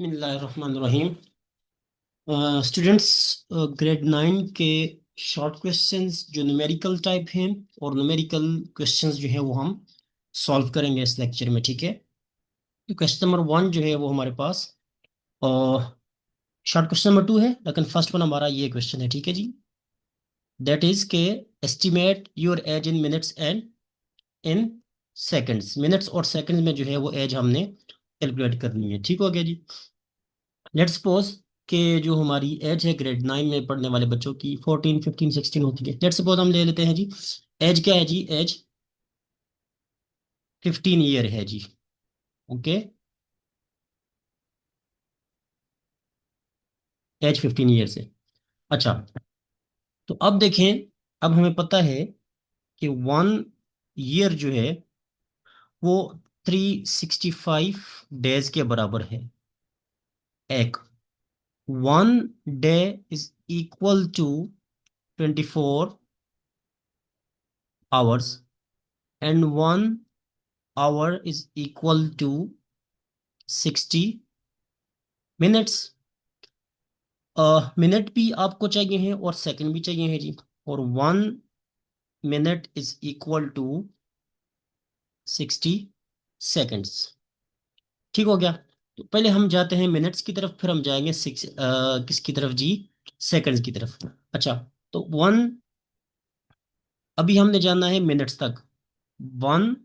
बिस्मिल्लाहिर्रहमानिर्रहीम। Students, grade 9 के short questions जो न्यूमेरिकल टाइप हैं और न्यूमेरिकल क्वेश्चंस जो है वो हम सॉल्व करेंगे इस लेक्चर में। ठीक है, तो क्वेश्चन नंबर 1 जो है वो हमारे पास और शॉर्ट क्वेश्चन नंबर 2 है, लेकिन फर्स्ट वन हमारा ये क्वेश्चन है। ठीक है जी, दैट इज के estimate your age in minutes and in seconds. Minutes और सेकंड्स में जो है वो एज हमने कैलकुलेट करनी है। ठीक हो गया जी। लेट्स सपोज कि जो हमारी एज है ग्रेड 9 में पढ़ने वाले बच्चों की 14 15 16 होती है। लेट्स सपोज हम ले लेते हैं जी, एज क्या है जी, एज 15 ईयर है जी। ओके, एज 15 ईयर है। अच्छा, तो अब देखें, अब हमें पता है कि 1 ईयर जो है वो 365 डेज के बराबर है। एक 1 day is equal to 24 hours and 1 hour is equal to 60 minutes. Minute भी आपको चाहिए हैं और सेकंड भी चाहिए हैं जी। और 1 minute is equal to 60 seconds. ठीक हो गया। तो पहले हम जाते हैं मिनट्स की तरफ, फिर हम जाएंगे किसकी तरफ जी, सेकंड्स की तरफ। अच्छा, तो अभी हमने जाना है मिनट्स तक, 1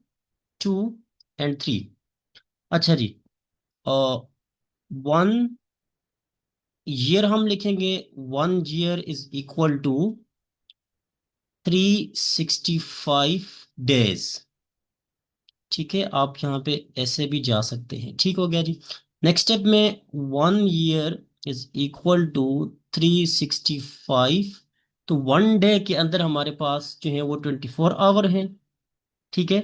2 एंड 3। अच्छा जी, 1 ईयर हम लिखेंगे, 1 year is equal to 365 days. ठीक है, आप यहाँ पे ऐसे भी जा सकते हैं। ठीक हो गया जी। नेक्स्ट स्टेप में 1 ईयर इज इक्वल टू 365। तो 1 डे के अंदर हमारे पास जो है वो 24 आवर है। ठीक है,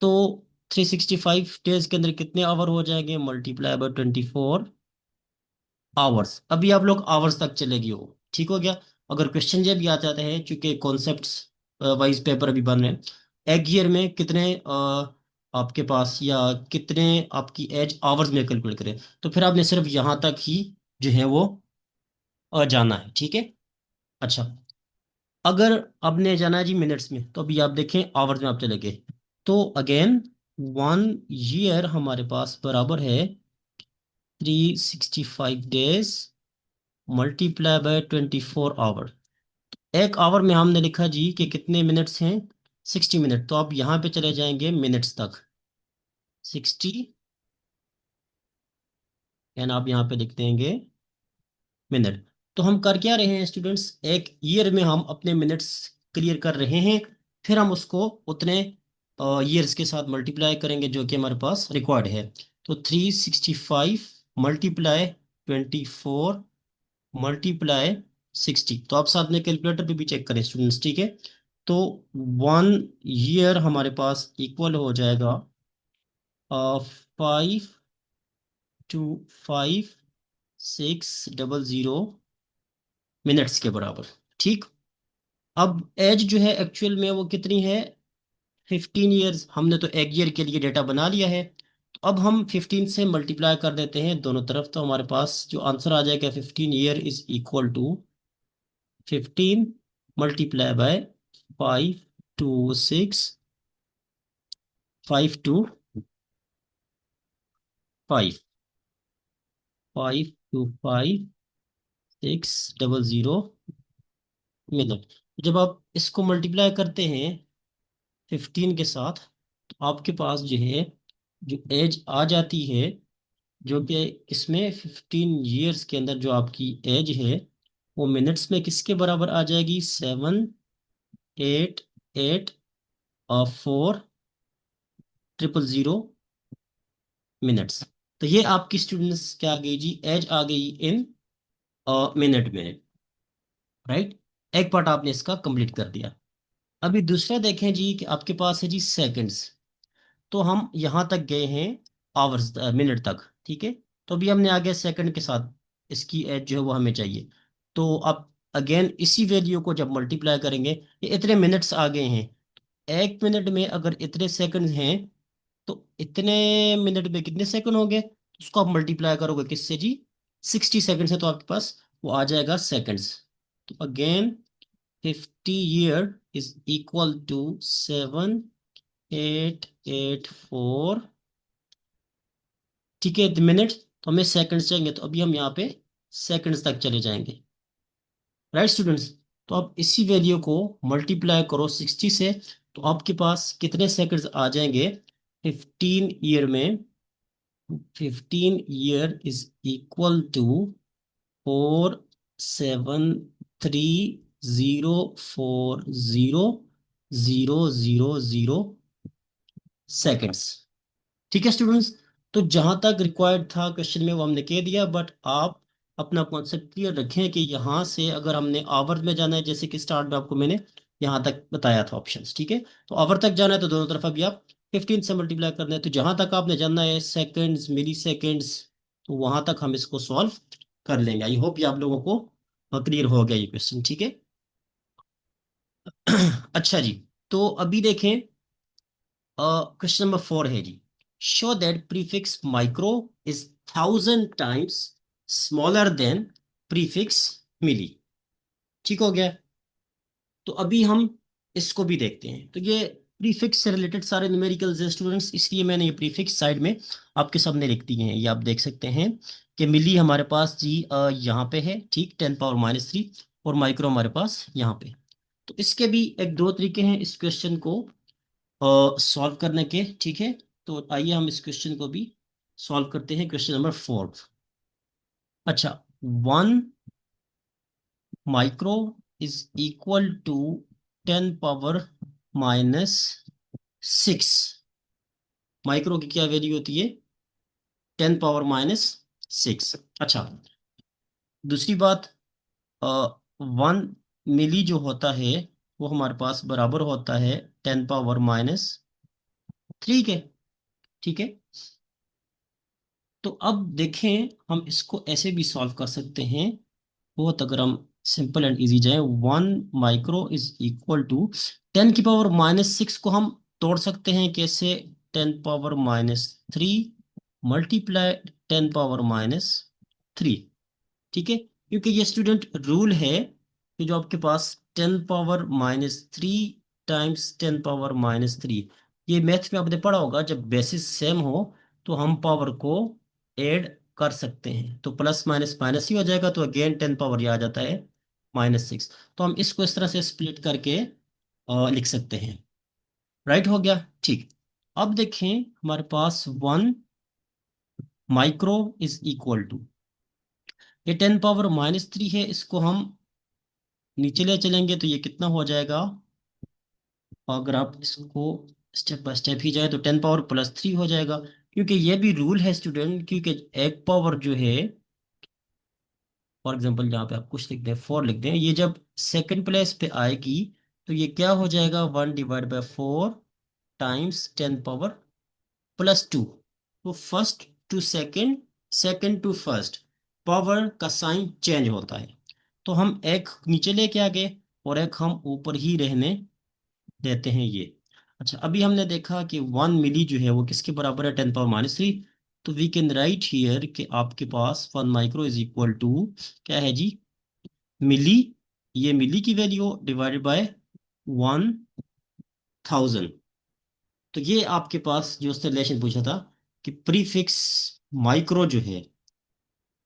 तो 365 डेज के अंदर कितने आवर हो जाएंगे, मल्टीप्लाई बाय 24 आवर्स। अभी आप लोग आवर्स तक चले गए हो। ठीक हो गया। अगर क्वेश्चन ये भी आ जाते हैं, चूंकि कॉन्सेप्ट्स वाइज पेपर अभी बन रहे हैं, एक ईयर में कितने आपके पास या कितने आपकी एज आवर्स में कैलकुलेट करें, तो फिर आपने सिर्फ यहाँ तक ही जो है वो जाना है। ठीक है। अच्छा, अगर आपने जाना है जी मिनट्स में, तो अभी आप देखें आवर्स में आप चले गए, तो अगेन 1 ईयर हमारे पास बराबर है 365 डेज मल्टीप्लाई बाय 24 आवर। एक आवर में हमने लिखा जी कि कितने मिनट्स हैं, 60 मिनट। तो आप यहाँ पे चले जाएंगे मिनट्स तक, 60, एंड आप यहाँ पे लिख देंगे मिनट। तो हम कर क्या रहे हैं स्टूडेंट्स, एक ईयर में हम अपने मिनट्स क्लियर कर रहे हैं, फिर हम उसको उतने ईयर्स के साथ मल्टीप्लाई करेंगे जो कि हमारे पास रिक्वायर्ड है। तो 365 मल्टीप्लाई 24 मल्टीप्लाई 60। तो आप साथ में कैलकुलेटर पे भी चेक करें स्टूडेंट्स। ठीक है, तो 1 ईयर हमारे पास इक्वल हो जाएगा 525600 मिनट्स के बराबर। ठीक, अब एज जो है एक्चुअल में वो कितनी है, 15 ईयर्स। हमने तो एक ईयर के लिए डेटा बना लिया है, तो अब हम 15 से मल्टीप्लाई कर देते हैं दोनों तरफ, तो हमारे पास जो आंसर आ जाएगा 15 year is equal to 15 multiply by 526 525 525600 minute. जब आप इसको मल्टीप्लाई करते हैं 15 के साथ, तो आपके पास जो है जो एज आ जाती है, जो कि इसमें 15 ईयर्स के अंदर जो आपकी एज है वो मिनट्स में किसके बराबर आ जाएगी, 7884000 मिनट्स। तो ये आपकी स्टूडेंट्स क्या आ गई जी, एज आ गई इन मिनट में। राइट, एक पार्ट आपने इसका कंप्लीट कर दिया। अभी दूसरा देखें जी कि आपके पास है जी सेकंड्स। तो हम यहाँ तक गए हैं आवर्स, मिनट तक। ठीक है, तो अभी हमने आगे सेकंड के साथ इसकी एज जो है वो हमें चाहिए। तो आप अगेन इसी वैल्यू को जब मल्टीप्लाई करेंगे, ये इतने मिनट्स आ गए हैं, एक मिनट में अगर इतने सेकंड हैं, तो इतने मिनट में कितने सेकंड होंगे, उसको आप मल्टीप्लाई करोगे किससे जी, 60 सेकेंड से, तो आपके पास वो आ जाएगा सेकेंड्स। तो again 50 year is equal to 7884, ठीक है, मिनट। तो हमें सेकंड्स चाहिए, तो अभी हम यहाँ पे सेकंड्स तक चले जाएंगे, राइट स्टूडेंट्स। तो आप इसी वैल्यू को मल्टीप्लाई करो 60 से, तो आपके पास कितने सेकंड्स आ जाएंगे 15 ईयर में। 15 year is equal to 47304000 seconds, ठीक है स्टूडेंट्स। तो जहां तक रिक्वायर्ड था क्वेश्चन में वो हमने कह दिया, बट आप अपना कॉन्सेप्ट क्लियर रखें कि यहाँ से अगर हमने आवर में जाना है, जैसे कि स्टार्ट में आपको मैंने यहाँ तक बताया था ऑप्शंस, ठीक है। तो आवर तक जाना है तो दोनों तरफ अभी आप 15 से मल्टीप्लाई करना है, तो जहां तक आपने जाना है सेकेंड्स, मिली सेकेंड्स, तो वहां तक हम इसको सॉल्व कर लेंगे। आई होप ये आप लोगों को क्लियर हो गया ये क्वेश्चन, ठीक है। अच्छा जी, तो अभी देखें, क्वेश्चन नंबर 4 है जी, show that prefix micro is 1000 times smaller than prefix milli, ठीक हो गया। तो अभी हम इसको भी देखते हैं। तो ये प्रीफिक्स से रिलेटेड सारे न्यूमेरिकल्स हैं स्टूडेंट्स, इसलिए मैंने ये प्रीफिक्स साइड में आपके सामने लिख दिए हैं। ये आप देख सकते हैं कि मिली हमारे पास जी यहाँ पे है, ठीक, 10⁻³ और माइक्रो हमारे पास यहाँ पे। तो इसके भी एक दो तरीके हैं इस क्वेश्चन को सॉल्व करने के, ठीक है। तो आइए हम इस क्वेश्चन को भी सॉल्व करते हैं, क्वेश्चन नंबर 4। अच्छा, 1 micro is equal to 10⁻⁻6। Micro की क्या वैल्यू होती है, 10⁻⁻6। अच्छा, दूसरी बात, 1 मिली जो होता है वो हमारे पास बराबर होता है 10⁻⁻3 के, ठीक है। तो अब देखें, हम इसको ऐसे भी सॉल्व कर सकते हैं, बहुत अगर हम सिंपल एंड इजी जाए, 1 माइक्रो इज इक्वल टू 10⁻⁻6 को हम तोड़ सकते हैं कैसे, 10⁻⁻3 मल्टीप्लाई 10⁻⁻3, ठीक है। क्योंकि ये स्टूडेंट रूल है कि जो आपके पास 10⁻⁻3 टाइम्स 10⁻⁻3, ये मैथ में आपने पढ़ा होगा, जब बेसिस सेम हो तो हम पावर को ऐड कर सकते हैं, तो प्लस माइनस माइनस ही हो जाएगा, तो अगेन 10 पावर ये आ जाता है -6। तो हम इसको इस तरह से स्प्लिट करके लिख सकते हैं, राइट हो गया, ठीक। अब देखें, हमारे पास 1 माइक्रो इज इक्वल टू, ये 10⁻⁻3 है, इसको हम नीचे ले चलेंगे तो ये कितना हो जाएगा, अगर आप इसको स्टेप बाय स्टेप ही जाए तो 10 पावर +3 हो जाएगा। क्योंकि ये भी रूल है स्टूडेंट, क्योंकि एक पावर जो है, फॉर एग्जांपल जहाँ पे आप कुछ लिख दें, 4 लिख दें, ये जब सेकंड प्लेस पे आएगी तो ये क्या हो जाएगा, 1/4 टाइम्स 10 पावर +2। तो first to second, second to first, power का साइन चेंज होता है। तो हम एक नीचे लेके आ गए और एक हम ऊपर ही रहने देते हैं ये। अच्छा, अभी हमने देखा कि 1 मिली जो है वो किसके बराबर है, 10⁻⁻3। तो वी कैन राइट हियर कि आपके पास 1 माइक्रो इज इक्वल टू क्या है जी, मिली, ये मिली की वैल्यू डिवाइडेड बाय 1000। तो ये आपके पास जो उसने रिलेशन पूछा था कि प्रीफिक्स माइक्रो जो है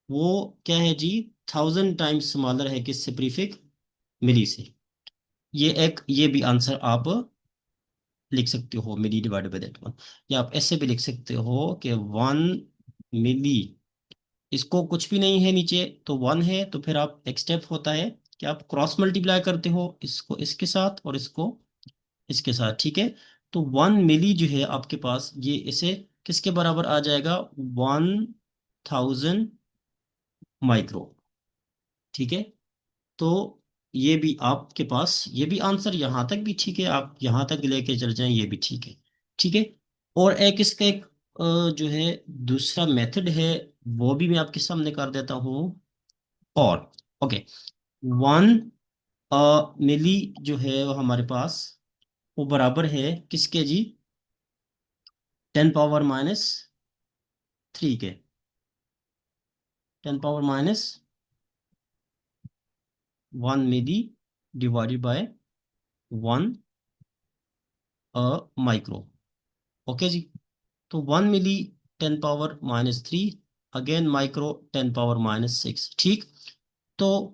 वो क्या है जी, 1000 टाइम्स स्मॉलर है किससे, प्रीफिक्स मिली से। ये एक, ये भी आंसर आप लिख सकते हो, मिली डिवाइडेड बाय दैट 1। या आप ऐसे भी लिख सकते हो कि 1 मिली, इसको कुछ भी नहीं है नीचे तो 1 है, तो फिर आप एक स्टेप होता है कि आप क्रॉस मल्टीप्लाई करते हो इसको इसके साथ और इसको इसके साथ, ठीक है। तो 1 मिली जो है आपके पास ये इसे किसके बराबर आ जाएगा, 1000 माइक्रो, ठीक है। तो ये भी आपके पास, ये भी आंसर यहाँ तक भी ठीक है, आप यहाँ तक लेके चल जाएं, ये भी ठीक है, ठीक है। और एक इसका एक जो है दूसरा मेथड है, वो भी मैं आपके सामने कर देता हूँ। और ओके, 1 मिली जो है वो हमारे पास वो बराबर है किसके जी, 10⁻⁻3 के, 10⁻1 मिली डिवाइडेड बाय 1 माइक्रो। ओके जी। तो 1 मिली 10⁻³ अगेन माइक्रो 10⁻6। ठीक। तो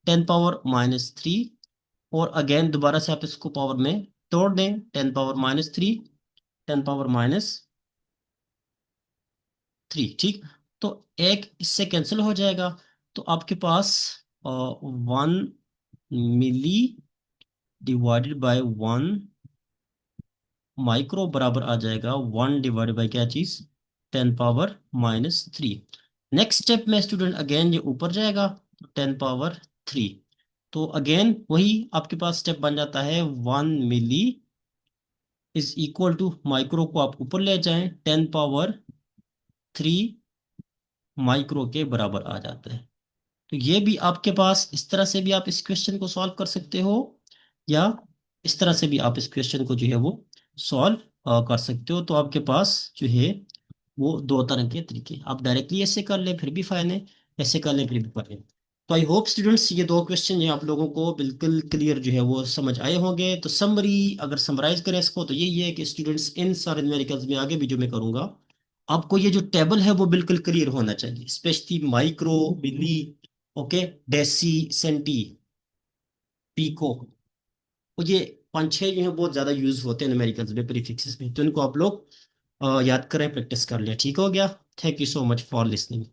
10⁻³ और अगेन दोबारा से आप इसको पावर में तोड़ दें, 10⁻³ 10⁻3। ठीक। तो एक इससे कैंसिल हो जाएगा, तो आपके पास 1 मिली डिवाइडेड बाय 1 माइक्रो बराबर आ जाएगा 1 डिवाइडेड बाय क्या चीज, 10⁻³ नेक्स्ट स्टेप में स्टूडेंट अगेन ये ऊपर जाएगा, 10⁻³ तो अगेन वही आपके पास स्टेप बन जाता है, 1 मिली इज इक्वल टू माइक्रो को आप ऊपर ले जाएं, 10⁻³ माइक्रो के बराबर आ जाता है। तो ये भी आपके पास इस तरह से भी आप इस क्वेश्चन को सॉल्व कर सकते हो, या इस तरह से भी आप इस क्वेश्चन को जो है वो सॉल्व कर सकते हो। तो आपके पास जो है वो दो तरह के तरीके, आप डायरेक्टली ऐसे कर ले फिर भी फाइन है, ऐसे कर ले फिर भी फाइन है। तो आई होप स्टूडेंट्स ये दो क्वेश्चन जो है आप लोगों को बिल्कुल क्लियर जो है वो समझ आए होंगे। तो समरी अगर समराइज करें इसको तो यही है कि स्टूडेंट्स इन सारे न्यूमेरिकल्स में आगे भी जो मैं करूंगा, आपको ये जो टेबल है वो बिल्कुल क्लियर होना चाहिए, स्पेशली माइक्रो, मिली, ओके, डेसी, सेंटी, पीको, और ये पांच छह जो है बहुत ज्यादा यूज होते हैं न्यूमेरिकल्स में, प्रीफिक्सेस में, तो इनको आप लोग याद करें, प्रैक्टिस कर लें। ठीक हो गया। Thank you so much for listening.